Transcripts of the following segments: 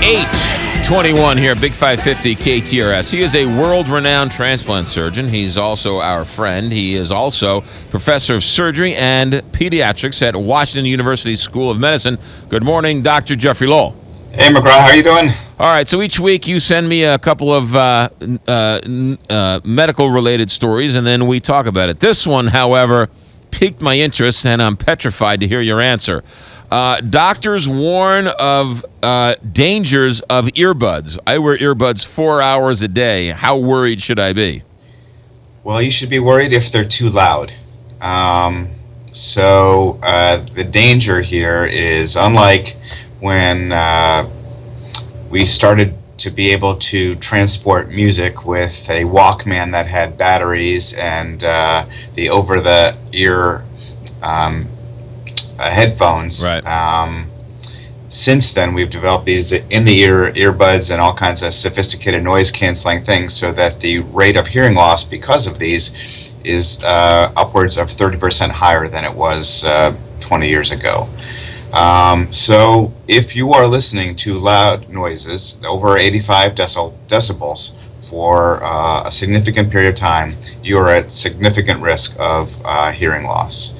8:21 here, Big 550 KTRS. He is a world-renowned transplant surgeon. He's also our friend. He is also professor of surgery and pediatrics at Washington University School of Medicine. Good morning, Dr. Jeffrey Lowell. Hey, McGraw, how are you doing? All right, so each week you send me a couple of medical-related stories, and then we talk about it. This one, however, piqued my interest, and I'm petrified to hear your answer. Doctors warn of dangers of earbuds. I wear earbuds 4 hours a day. How worried should I be? Well, you should be worried if they're too loud. The danger here is unlike when we started to be able to transport music with a Walkman that had batteries and the over-the-ear headphones. Right. Since then, we've developed these in-the-ear earbuds and all kinds of sophisticated noise-canceling things so that the rate of hearing loss because of these is upwards of 30% higher than it was 20 years ago. So if you are listening to loud noises over 85 decibels for a significant period of time, you are at significant risk of hearing loss.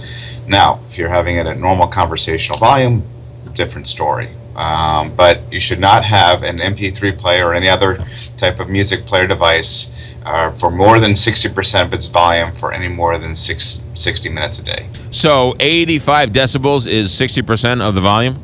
Now, if you're having it at normal conversational volume, different story. But you should not have an MP3 player or any other type of music player device for more than 60% of its volume for any more than 60 minutes a day. So 85 decibels is 60% of the volume?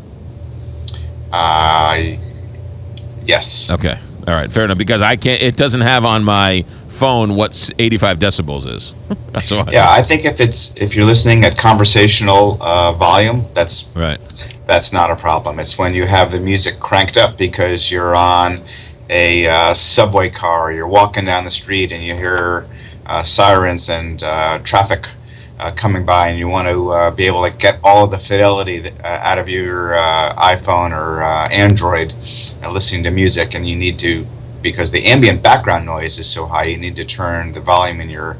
Yes. Okay. All right. Fair enough. Because it doesn't have on my phone what 85 decibels is. I think if you're listening at conversational volume, that's right. That's not a problem. It's when you have the music cranked up because you're on a subway car, or you're walking down the street and you hear sirens and traffic coming by, and you want to be able to get all of the fidelity out of your iPhone or Android listening to music, and you need to, because the ambient background noise is so high, you need to turn the volume in your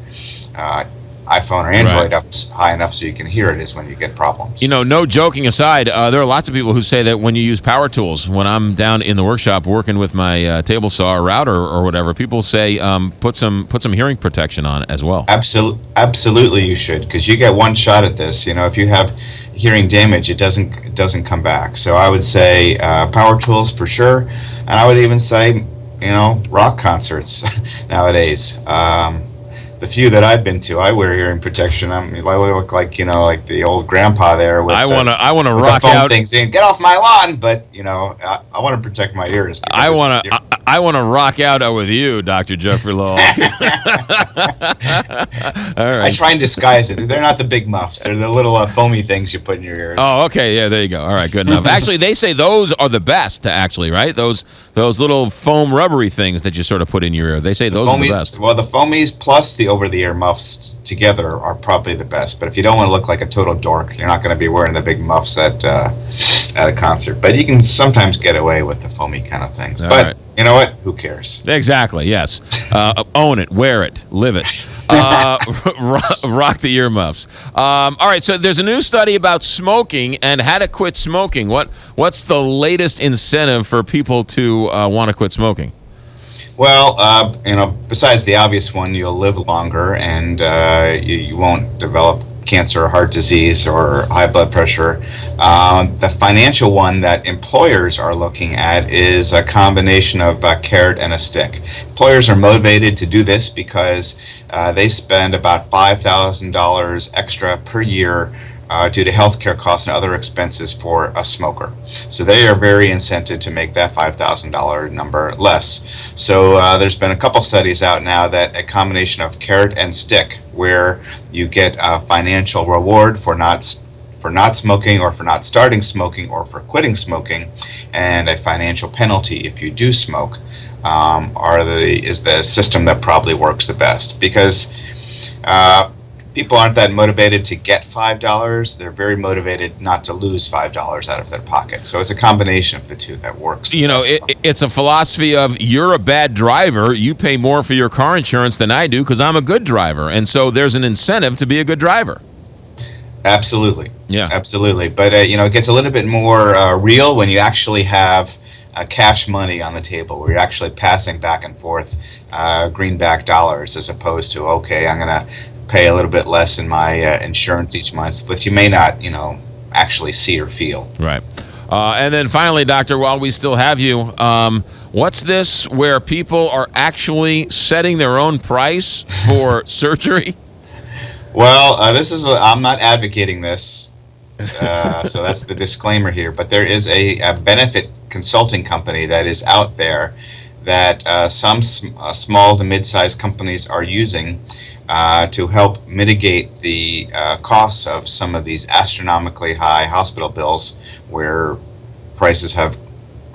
iPhone or Android up high enough so you can hear it, is when you get problems. You know, no joking aside, there are lots of people who say that when you use power tools, when I'm down in the workshop working with my table saw or router or whatever, people say put some hearing protection on as well. Absolutely you should, because you get one shot at this. You know, if you have hearing damage, it doesn't come back. So I would say power tools for sure, and I would even say, you know, rock concerts nowadays. The few that I've been to, I wear hearing protection. I look like, you know, like the old grandpa there. With I want to rock the phone out. Things in, get off my lawn, but you know, I want to protect my ears. I want to rock out with you, Dr. Jeffrey Lowell. All right. I try and disguise it. They're not the big muffs. They're the little foamy things you put in your ears. Oh, okay. Yeah, there you go. All right, good enough. Actually, they say those are the best, actually, right? Those little foam rubbery things that you sort of put in your ear. They say those are the best. Well, the foamies plus the over-the-ear muffs together are probably the best. But if you don't want to look like a total dork, you're not going to be wearing the big muffs at a concert. But you can sometimes get away with the foamy kind of things. But you know what? Who cares? Exactly. Yes. Own it. Wear it. Live it. Rock the earmuffs. All right. So there's a new study about smoking and how to quit smoking. What's the latest incentive for people to want to quit smoking? Well, you know, besides the obvious one, you'll live longer and you won't develop cancer or heart disease or high blood pressure. The financial one that employers are looking at is a combination of a carrot and a stick. Employers are motivated to do this because they spend about $5,000 extra per year due to healthcare costs and other expenses for a smoker. So they are very incented to make that $5,000 number less. So there's been a couple studies out now that a combination of carrot and stick, where you get a financial reward for not smoking or for not starting smoking or for quitting smoking, and a financial penalty if you do smoke, is the system that probably works the best, because people aren't that motivated to get $5. They're very motivated not to lose $5 out of their pocket. So it's a combination of the two that works. You know, it's a philosophy of, you're a bad driver. You pay more for your car insurance than I do because I'm a good driver. And so there's an incentive to be a good driver. Absolutely. Yeah. Absolutely. But, you know, it gets a little bit more real when you actually have cash money on the table, where you're actually passing back and forth greenback dollars, as opposed to, okay, I'm going to pay a little bit less in my insurance each month, but you may not, actually see or feel. Right. And then finally, doctor, while we still have you, what's this where people are actually setting their own price for surgery? Well, I'm not advocating this, so that's the disclaimer here, but there is a benefit consulting company that is out there that some small to mid-sized companies are using to help mitigate the costs of some of these astronomically high hospital bills, where prices have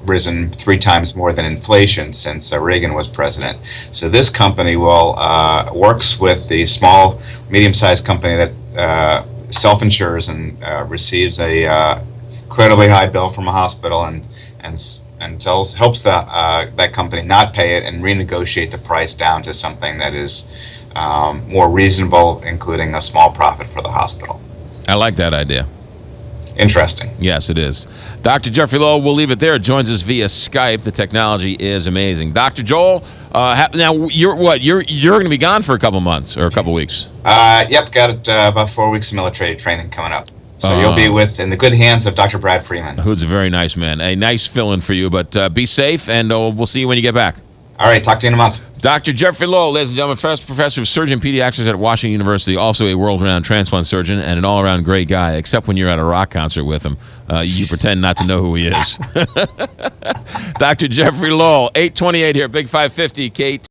risen 3 times more than inflation since Reagan was president. So this company works with the small, medium-sized company that self-insures and receives a incredibly high bill from a hospital, and helps that company not pay it and renegotiate the price down to something that is more reasonable, including a small profit for the hospital. I like that idea. Interesting. Yes, it is. Dr. Jeffrey Lowell, we'll leave it there. Joins us via Skype. The technology is amazing. Dr. Joel, now you're going to be gone for a couple months or a couple weeks? Yep, got about 4 weeks of military training coming up. So you'll be in the good hands of Dr. Brad Freeman. Who's a very nice man. A nice fill-in for you, but be safe, and we'll see you when you get back. All right, talk to you in a month. Dr. Jeffrey Lowell, ladies and gentlemen, professor of surgery and pediatrics at Washington University, also a world-renowned transplant surgeon and an all-around great guy, except when you're at a rock concert with him. You pretend not to know who he is. Dr. Jeffrey Lowell, 828 here, Big 550, Kate.